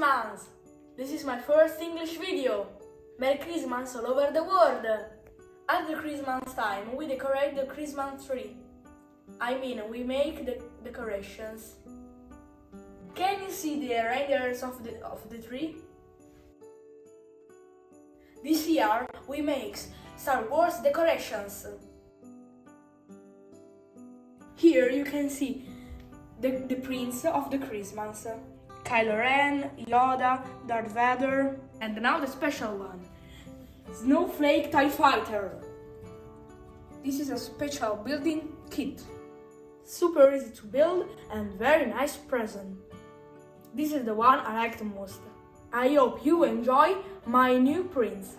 Christmas! This is my first English video. Merry Christmas all over the world! At the Christmas time, we decorate the Christmas tree. I mean, we make the decorations. Can you see the reindeers of the tree? This year, we make Star Wars decorations. Here you can see the prince of the Christmas. Kylo Ren, Yoda, Darth Vader, and now the special one, Snowflake TIE Fighter. This is a special building kit. Super easy to build and very nice present. This is the one I like the most. I hope you enjoy my new prints.